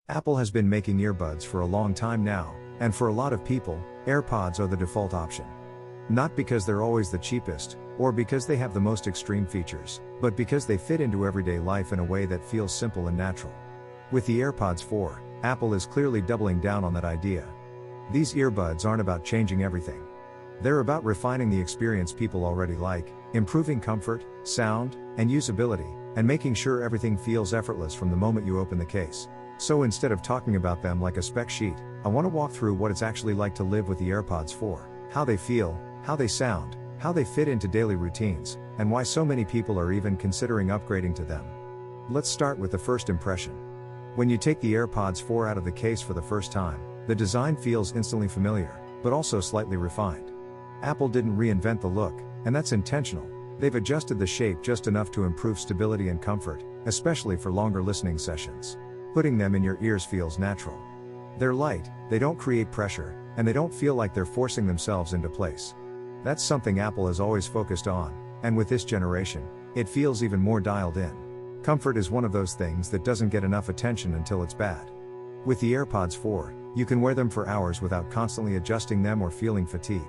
Apple has been making earbuds for a long time now, and for a lot of people, AirPods are the default option. Not because they're always the cheapest, or because they have the most extreme features, but because they fit into everyday life in a way that feels simple and natural. With the AirPods 4, Apple is clearly doubling down on that idea. These earbuds aren't about changing everything. They're about refining the experience people already like, improving comfort, sound, and usability, and making sure everything feels effortless from the moment you open the case. So instead of talking about them like a spec sheet, I want to walk through what it's actually like to live with the AirPods 4, how they feel, how they sound, how they fit into daily routines, and why so many people are even considering upgrading to them. Let's start with the first impression. When you take the AirPods 4 out of the case for the first time, the design feels instantly familiar, but also slightly refined. Apple didn't reinvent the look, and that's intentional. They've adjusted the shape just enough to improve stability and comfort, especially for longer listening sessions. Putting them in your ears feels natural. They're light, they don't create pressure, and they don't feel like they're forcing themselves into place. That's something Apple has always focused on, and with this generation, it feels even more dialed in. Comfort is one of those things that doesn't get enough attention until it's bad. With the AirPods 4, you can wear them for hours without constantly adjusting them or feeling fatigue.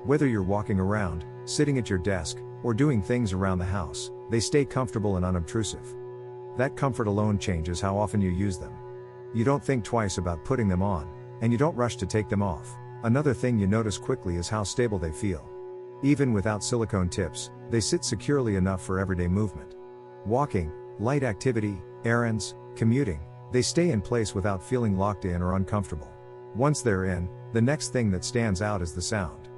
Whether you're walking around, sitting at your desk, or doing things around the house, they stay comfortable and unobtrusive. That comfort alone changes how often you use them. You don't think twice about putting them on, and you don't rush to take them off. Another thing you notice quickly is how stable they feel. Even without silicone tips, they sit securely enough for everyday movement. Walking, light activity, errands, commuting, they stay in place without feeling locked in or uncomfortable. Once they're in, the next thing that stands out is the sound.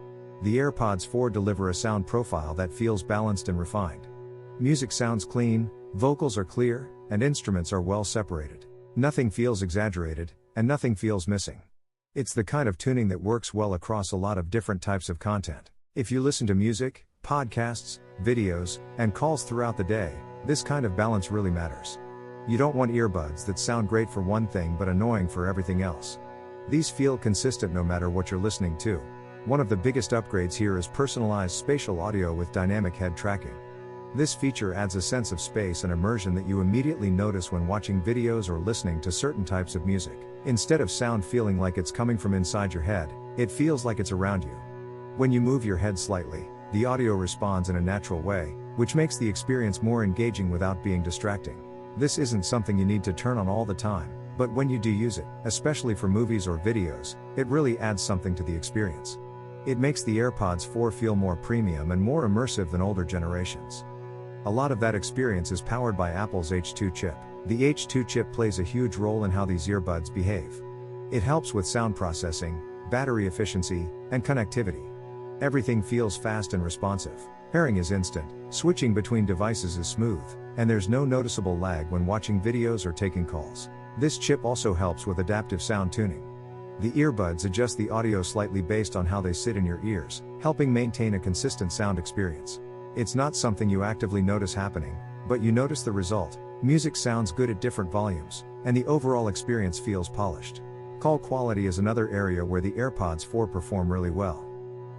The AirPods 4 deliver a sound profile that feels balanced and refined. Music sounds clean, vocals are clear, and instruments are well separated. Nothing feels exaggerated, and nothing feels missing. It's the kind of tuning that works well across a lot of different types of content. If you listen to music, podcasts, videos, and calls throughout the day, this kind of balance really matters. You don't want earbuds that sound great for one thing but annoying for everything else. These feel consistent no matter what you're listening to. One of the biggest upgrades here is personalized spatial audio with dynamic head tracking. This feature adds a sense of space and immersion that you immediately notice when watching videos or listening to certain types of music. Instead of sound feeling like it's coming from inside your head, it feels like it's around you. When you move your head slightly, the audio responds in a natural way, which makes the experience more engaging without being distracting. This isn't something you need to turn on all the time, but when you do use it, especially for movies or videos, it really adds something to the experience. It makes the AirPods 4 feel more premium and more immersive than older generations. A lot of that experience is powered by Apple's H2 chip. The H2 chip plays a huge role in how these earbuds behave. It helps with sound processing, battery efficiency, and connectivity. Everything feels fast and responsive. Pairing is instant, switching between devices is smooth, and there's no noticeable lag when watching videos or taking calls. This chip also helps with adaptive sound tuning. The earbuds adjust the audio slightly based on how they sit in your ears, helping maintain a consistent sound experience. It's not something you actively notice happening, but you notice the result. Music sounds good at different volumes, and the overall experience feels polished. Call quality is another area where the AirPods 4 perform really well.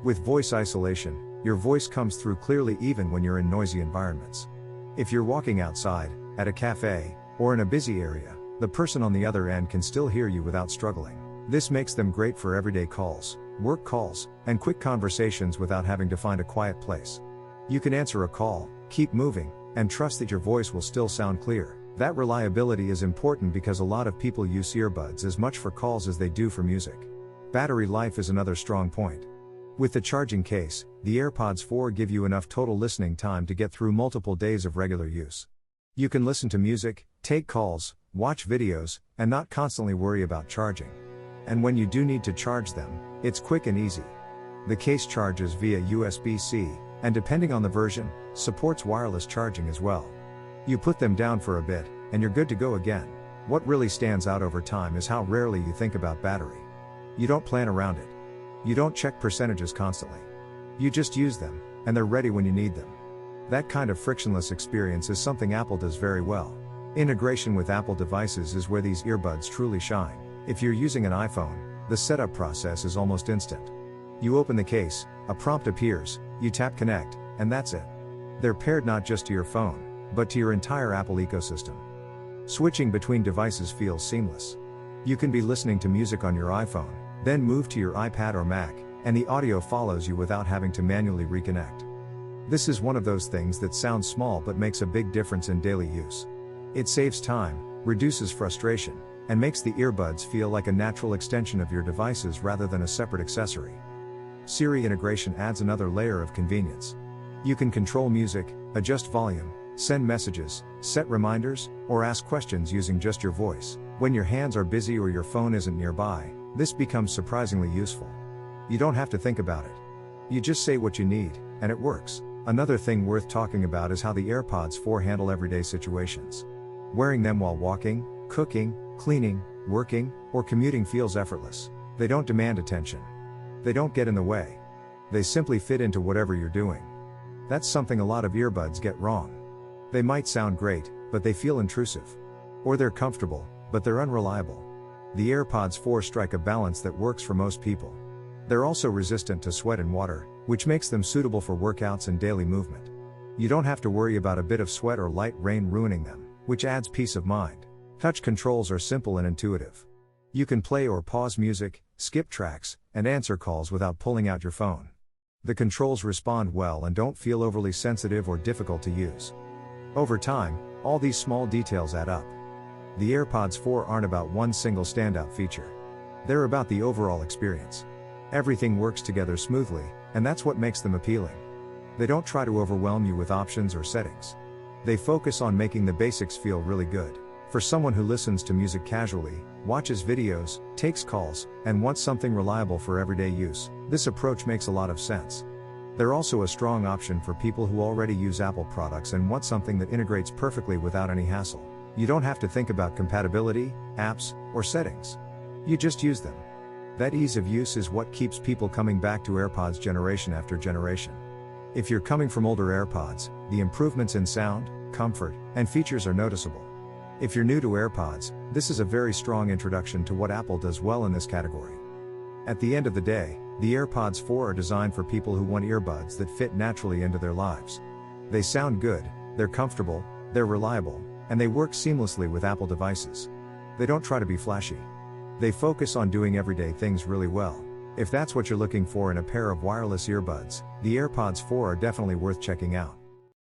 With voice isolation, your voice comes through clearly even when you're in noisy environments. If you're walking outside, at a cafe, or in a busy area, the person on the other end can still hear you without struggling. This makes them great for everyday calls, work calls, and quick conversations without having to find a quiet place. You can answer a call, keep moving, and trust that your voice will still sound clear. That reliability is important because a lot of people use earbuds as much for calls as they do for music. Battery life is another strong point. With the charging case, the AirPods 4 give you enough total listening time to get through multiple days of regular use. You can listen to music, take calls, watch videos, and not constantly worry about charging. And when you do need to charge them, it's quick and easy. The case charges via USB-C, and depending on the version, supports wireless charging as well. You put them down for a bit, and you're good to go again. What really stands out over time is how rarely you think about battery. You don't plan around it. You don't check percentages constantly. You just use them, and they're ready when you need them. That kind of frictionless experience is something Apple does very well. Integration with Apple devices is where these earbuds truly shine. If you're using an iPhone, the setup process is almost instant. You open the case, a prompt appears, you tap connect, and that's it. They're paired not just to your phone, but to your entire Apple ecosystem. Switching between devices feels seamless. You can be listening to music on your iPhone, then move to your iPad or Mac, and the audio follows you without having to manually reconnect. This is one of those things that sounds small but makes a big difference in daily use. It saves time, reduces frustration, and makes the earbuds feel like a natural extension of your devices rather than a separate accessory. Siri integration adds another layer of convenience. You can control music, adjust volume, send messages, set reminders, or ask questions using just your voice. When your hands are busy or your phone isn't nearby, this becomes surprisingly useful. You don't have to think about it. You just say what you need, and it works. Another thing worth talking about is how the AirPods 4 handle everyday situations. Wearing them while walking, cooking, cleaning, working, or commuting feels effortless. They don't demand attention. They don't get in the way. They simply fit into whatever you're doing. That's something a lot of earbuds get wrong. They might sound great, but they feel intrusive. Or they're comfortable, but they're unreliable. The AirPods 4 strike a balance that works for most people. They're also resistant to sweat and water, which makes them suitable for workouts and daily movement. You don't have to worry about a bit of sweat or light rain ruining them, which adds peace of mind. Touch controls are simple and intuitive. You can play or pause music, skip tracks, and answer calls without pulling out your phone. The controls respond well and don't feel overly sensitive or difficult to use. Over time, all these small details add up. The AirPods 4 aren't about one single standout feature. They're about the overall experience. Everything works together smoothly, and that's what makes them appealing. They don't try to overwhelm you with options or settings. They focus on making the basics feel really good. For someone who listens to music casually, watches videos, takes calls, and wants something reliable for everyday use, this approach makes a lot of sense. They're also a strong option for people who already use Apple products and want something that integrates perfectly without any hassle. You don't have to think about compatibility, apps, or settings. You just use them. That ease of use is what keeps people coming back to AirPods generation after generation. If you're coming from older AirPods, the improvements in sound, comfort, and features are noticeable. If you're new to AirPods, this is a very strong introduction to what Apple does well in this category. At the end of the day, the AirPods 4 are designed for people who want earbuds that fit naturally into their lives. They sound good, they're comfortable, they're reliable, and they work seamlessly with Apple devices. They don't try to be flashy. They focus on doing everyday things really well. If that's what you're looking for in a pair of wireless earbuds, the AirPods 4 are definitely worth checking out.